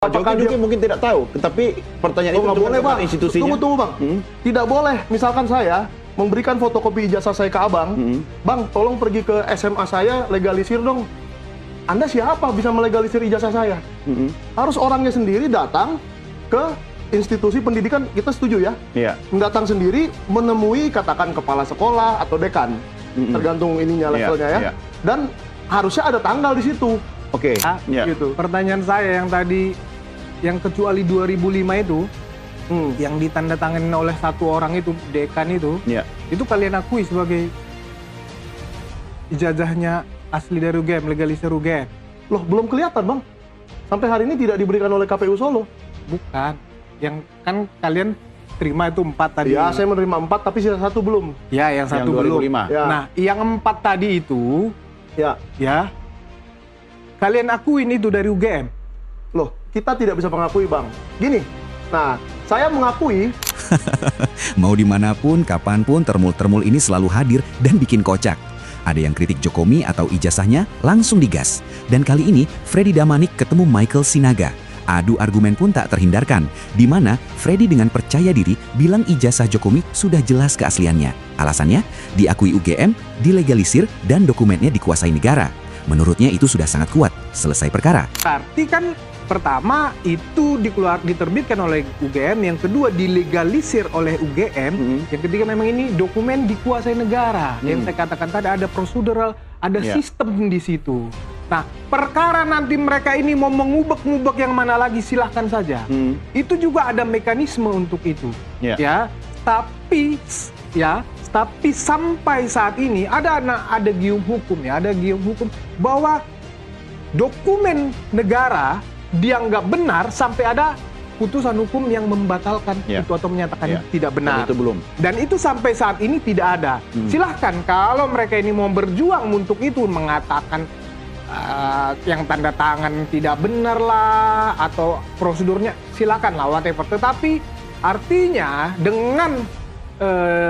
Apakah Jokowi mungkin tidak tahu, tetapi pertanyaan itu nggak boleh bang. institusinya. Tunggu bang. Tidak boleh. Misalkan saya memberikan fotokopi ijazah saya ke abang, bang, tolong pergi ke SMA saya legalisir dong. Anda siapa bisa melegalisir ijazah saya? Harus orangnya sendiri datang ke institusi pendidikan. Kita setuju ya? Iya. Datang sendiri menemui katakan kepala sekolah atau dekan, tergantung ininya levelnya ya. Dan harusnya ada tanggal di situ. Oke. Gitu. Pertanyaan saya yang tadi, yang kecuali 2005 itu, yang ditandatangani oleh satu orang itu, dekan itu kalian akui sebagai ijazahnya asli dari UGM, legalisir UGM. Loh, belum kelihatan bang. Sampai hari ini tidak diberikan oleh KPU Solo. Bukan. Yang kan kalian terima itu 4 tadi. Ya, saya menerima 4 tapi sisa 1 belum. Ya, yang 1 belum. Ya. Nah, yang 4 tadi itu, ya, kalian akuin itu dari UGM. Loh, kita tidak bisa mengakui bang. Gini, nah, saya mengakui. Mau dimanapun, kapanpun, termul-termul ini selalu hadir dan bikin kocak. Ada yang kritik Jokowi atau ijazahnya langsung digas. Dan kali ini, Freddy Damanik ketemu Michael Sinaga. Adu argumen pun tak terhindarkan, di mana Freddy dengan percaya diri bilang ijazah Jokowi sudah jelas keasliannya. Alasannya, diakui UGM, dilegalisir, dan dokumennya dikuasai negara. Menurutnya itu sudah sangat kuat. Selesai perkara. Berarti kan pertama itu diterbitkan oleh UGM, yang kedua dilegalisir oleh UGM, yang ketiga memang ini dokumen dikuasai negara. Yang saya katakan tadi ada prosedural, ada sistem di situ. Nah, perkara nanti mereka ini mau mengubek-ngubek yang mana lagi silahkan saja. Itu juga ada mekanisme untuk itu. Ya, tapi sampai saat ini ada gium hukum ada gium hukum bahwa dokumen negara dianggap benar sampai ada putusan hukum yang membatalkan itu atau menyatakan tidak benar. Dan itu belum. Dan itu sampai saat ini tidak ada. Silahkan kalau mereka ini mau berjuang untuk itu, mengatakan yang tanda tangan tidak benar lah atau prosedurnya, silakan lah whatever. Tetapi artinya dengan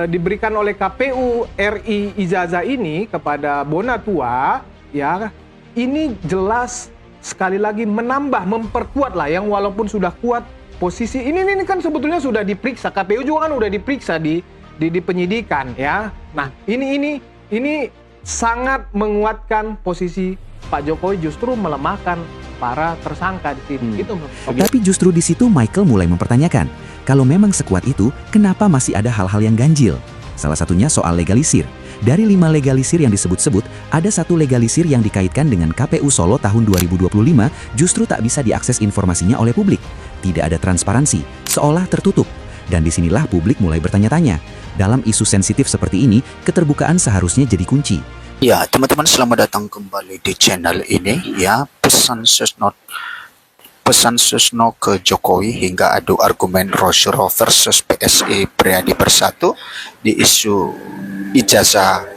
diberikan oleh KPU RI ijazah ini kepada Bona Tua, ya, ini jelas sekali lagi menambah, memperkuat lah yang walaupun sudah kuat posisi ini kan sebetulnya sudah diperiksa, KPU juga kan sudah diperiksa di penyidikan ya. Nah, ini sangat menguatkan posisi Pak Jokowi, justru melemahkan para tersangka di sini. Itu. Tapi justru di situ Michael mulai mempertanyakan, kalau memang sekuat itu, kenapa masih ada hal-hal yang ganjil? Salah satunya soal legalisir. Dari 5 legalisir yang disebut-sebut, ada 1 legalisir yang dikaitkan dengan KPU Solo tahun 2025 justru tak bisa diakses informasinya oleh publik. Tidak ada transparansi, seolah tertutup. Dan disinilah publik mulai bertanya-tanya. Dalam isu sensitif seperti ini, keterbukaan seharusnya jadi kunci. Ya, teman-teman, selamat datang kembali di channel ini. Ya, pesan Susno ke Jokowi hingga adu argumen Rosyuro versus PSI Priadi Bersatu di isu ijazah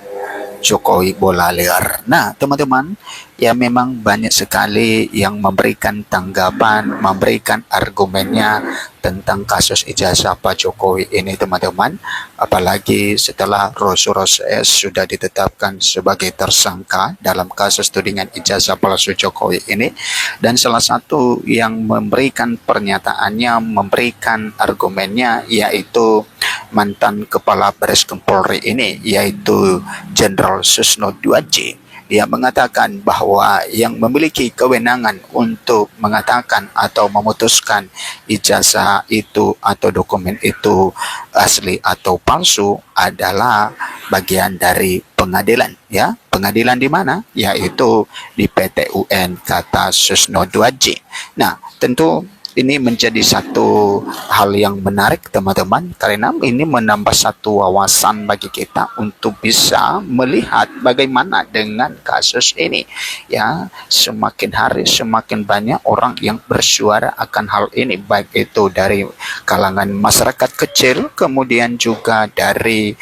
Jokowi bola liar. Nah, teman-teman, ya memang banyak sekali yang memberikan tanggapan, memberikan argumennya tentang kasus ijazah Pak Jokowi ini, teman-teman. Apalagi setelah Rosyuro CS sudah ditetapkan sebagai tersangka dalam kasus tudingan ijazah palsu Jokowi ini. Dan salah satu yang memberikan pernyataannya, memberikan argumennya, yaitu mantan Kepala Bareskrim Polri ini, yaitu Jenderal Susno Duaji. Dia mengatakan bahwa yang memiliki kewenangan untuk mengatakan atau memutuskan ijazah itu atau dokumen itu asli atau palsu adalah bagian dari pengadilan, ya. Pengadilan di mana? Yaitu di PT UN, kata Susno Duaji. Nah, tentu ini menjadi satu hal yang menarik, teman-teman, karena ini menambah satu wawasan bagi kita untuk bisa melihat bagaimana dengan kasus ini. Ya, semakin hari semakin banyak orang yang bersuara akan hal ini, baik itu dari kalangan masyarakat kecil, kemudian juga dari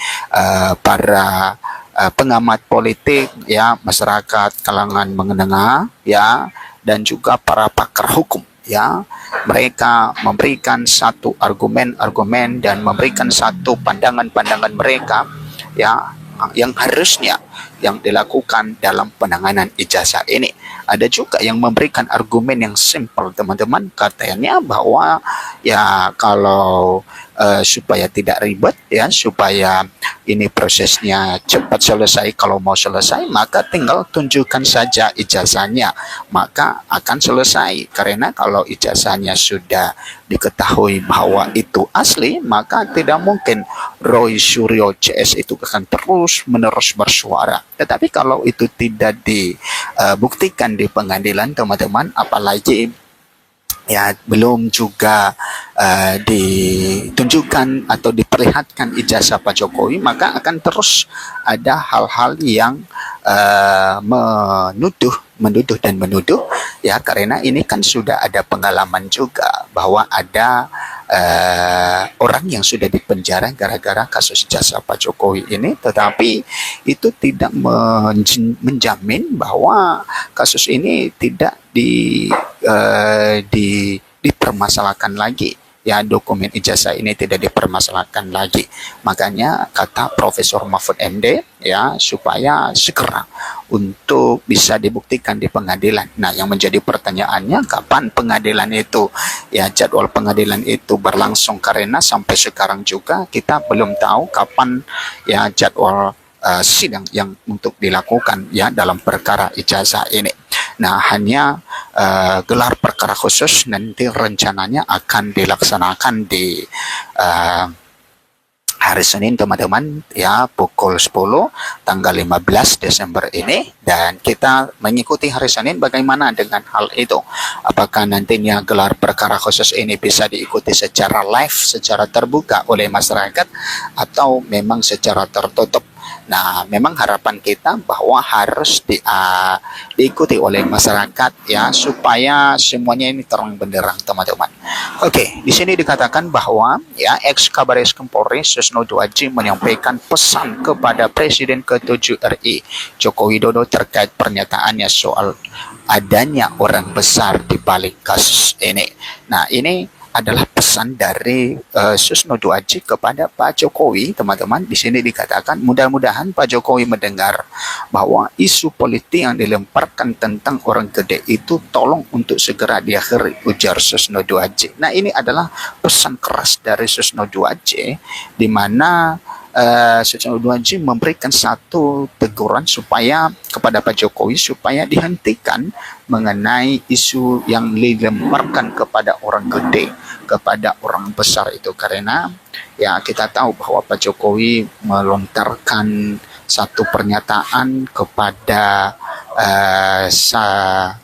para pengamat politik, ya, masyarakat kalangan menengah, ya, dan juga para pakar hukum. Ya, mereka memberikan satu argumen-argumen dan memberikan satu pandangan-pandangan mereka, ya, yang harusnya yang dilakukan dalam penanganan ijazah ini. Ada juga yang memberikan argumen yang simpel, teman-teman, katanya bahwa ya kalau supaya tidak ribet, ya supaya ini prosesnya cepat selesai, kalau mau selesai maka tinggal tunjukkan saja ijazahnya, maka akan selesai. Karena kalau ijazahnya sudah diketahui bahwa itu asli, maka tidak mungkin Roy Suryo CS itu akan terus menerus bersuara. Tetapi kalau itu tidak dibuktikan di pengadilan, teman-teman, apalagi ya belum juga ditunjukkan atau diperlihatkan ijazah Pak Jokowi, maka akan terus ada hal-hal yang menuduh dan menuduh, ya, karena ini kan sudah ada pengalaman juga bahwa ada orang yang sudah dipenjara gara-gara kasus ijazah Pak Jokowi ini, tetapi itu tidak menjamin bahwa kasus ini tidak dipermasalahkan lagi. Ya, dokumen ijazah ini tidak dipermasalahkan lagi. Makanya kata Profesor Mahfud MD, ya, supaya segera untuk bisa dibuktikan di pengadilan. Nah, yang menjadi pertanyaannya, kapan pengadilan itu? Ya, jadwal pengadilan itu berlangsung, karena sampai sekarang juga kita belum tahu kapan ya jadwal sidang yang untuk dilakukan ya dalam perkara ijazah ini. Nah, hanya gelar perkara khusus nanti rencananya akan dilaksanakan di hari Senin, teman-teman, ya, pukul 10 tanggal 15 Desember ini, dan kita mengikuti hari Senin bagaimana dengan hal itu. Apakah nantinya gelar perkara khusus ini bisa diikuti secara live, secara terbuka oleh masyarakat, atau memang secara tertutup. Nah, memang harapan kita bahwa harus diikuti oleh masyarakat, ya, supaya semuanya ini terang benderang, teman-teman. Oke, di sini dikatakan bahwa ya ex Kabaris Polri Susno Duaji menyampaikan pesan kepada Presiden ke-7 RI Joko Widodo terkait pernyataannya soal adanya orang besar di balik kasus ini. Nah, ini adalah pesan dari Susno Duaji kepada Pak Jokowi, teman-teman. Di sini dikatakan mudah-mudahan Pak Jokowi mendengar bahwa isu politik yang dilemparkan tentang orang gede itu tolong untuk segera diakhiri, ujar Susno Duaji. Nah, ini adalah pesan keras dari Susno Duaji, di mana Susno Duaji memberikan satu teguran supaya kepada Pak Jokowi supaya dihentikan mengenai isu yang dilemparkan kepada orang gede, kepada orang besar itu, karena ya kita tahu bahwa Pak Jokowi melontarkan satu pernyataan kepada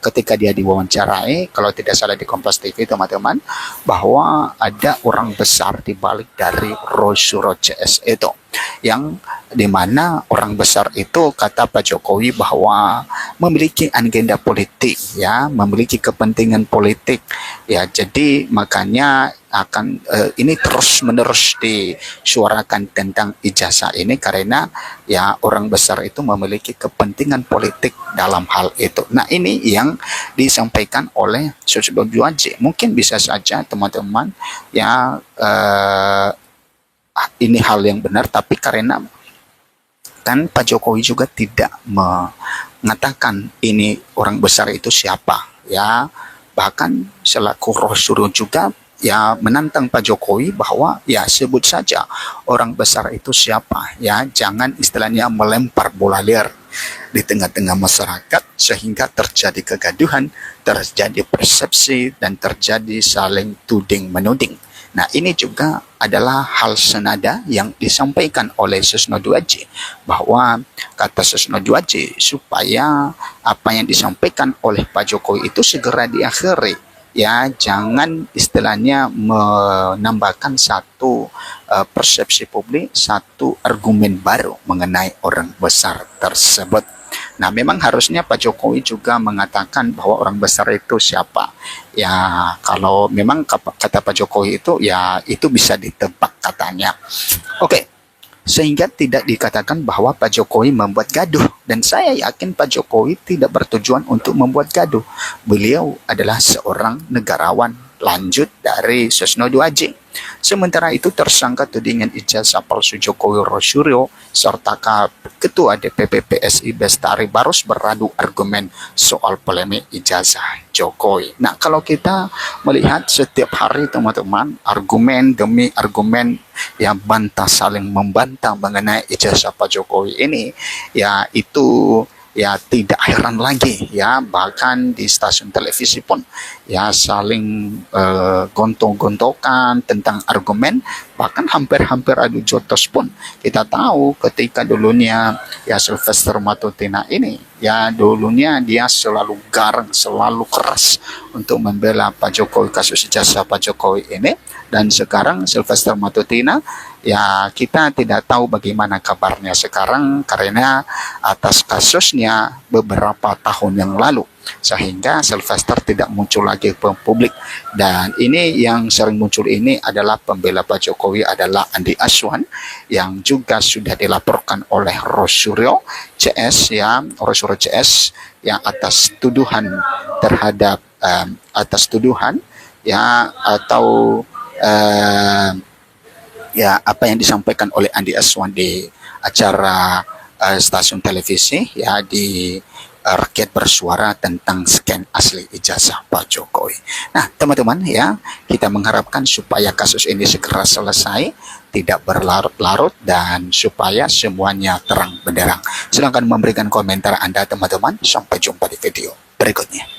ketika dia diwawancarai, kalau tidak salah di Kompas TV, teman-teman, bahwa ada orang besar di balik dari Roy Suryo CS itu, yang dimana orang besar itu kata Pak Jokowi bahwa memiliki agenda politik, ya, memiliki kepentingan politik, ya, jadi makanya akan ini terus menerus disuarakan tentang ijazah ini, karena ya orang besar itu memiliki kepentingan politik dalam hal itu. Nah, ini yang disampaikan oleh Susno Duaji. Mungkin bisa saja, teman-teman, ya, ini hal yang benar, tapi karena kan Pak Jokowi juga tidak mengatakan ini orang besar itu siapa, ya, bahkan selaku Roy Suryo juga ya menantang Pak Jokowi bahwa ya sebut saja orang besar itu siapa, ya, jangan istilahnya melempar bola liar di tengah-tengah masyarakat sehingga terjadi kegaduhan, terjadi persepsi, dan terjadi saling tuding menuding. Nah, ini juga adalah hal senada yang disampaikan oleh Susno Duaji, bahwa kata Susno Duaji supaya apa yang disampaikan oleh Pak Jokowi itu segera diakhiri, ya, jangan istilahnya menambahkan satu persepsi publik, satu argumen baru mengenai orang besar tersebut. Nah, memang harusnya Pak Jokowi juga mengatakan bahwa orang besar itu siapa. Ya, kalau memang kata Pak Jokowi itu, ya itu bisa ditebak katanya. Oke, sehingga tidak dikatakan bahwa Pak Jokowi membuat gaduh. Dan saya yakin Pak Jokowi tidak bertujuan untuk membuat gaduh. Beliau adalah seorang negarawan, lanjut dari Susno Duaji. Sementara itu tersangka tudingan ijazah palsu Jokowi Rosuryo serta Ketua DPP PSI Bestari Barus beradu argumen soal polemik ijazah Jokowi. Nah, kalau kita melihat setiap hari teman-teman, argumen demi argumen yang saling membantah mengenai ijazah Pak Jokowi ini, ya itu ya tidak heran lagi ya, bahkan di stasiun televisi pun ya saling gontok-gontokan tentang argumen, bahkan hampir-hampir adu jotos pun. Kita tahu ketika dulunya ya Sylvester Matutina ini ya dulunya dia selalu garang, selalu keras untuk membela Pak Jokowi, kasus ijazah Pak Jokowi ini. Dan sekarang Sylvester Matutina ya kita tidak tahu bagaimana kabarnya sekarang karena atas kasusnya beberapa tahun yang lalu, sehingga Sylvester tidak muncul lagi ke publik. Dan ini yang sering muncul ini adalah pembela Pak Jokowi adalah Andi Aswan yang juga sudah dilaporkan oleh Rosuryo CS ya, Rosuryo CS yang atas tuduhan terhadap atas tuduhan ya atau ya apa yang disampaikan oleh Andi Aswan di acara stasiun televisi ya di Rakyat Bersuara tentang scan asli ijazah Pak Jokowi. Nah, teman-teman ya, kita mengharapkan supaya kasus ini segera selesai, tidak berlarut-larut dan supaya semuanya terang benderang. Silakan memberikan komentar Anda teman-teman. Sampai jumpa di video berikutnya.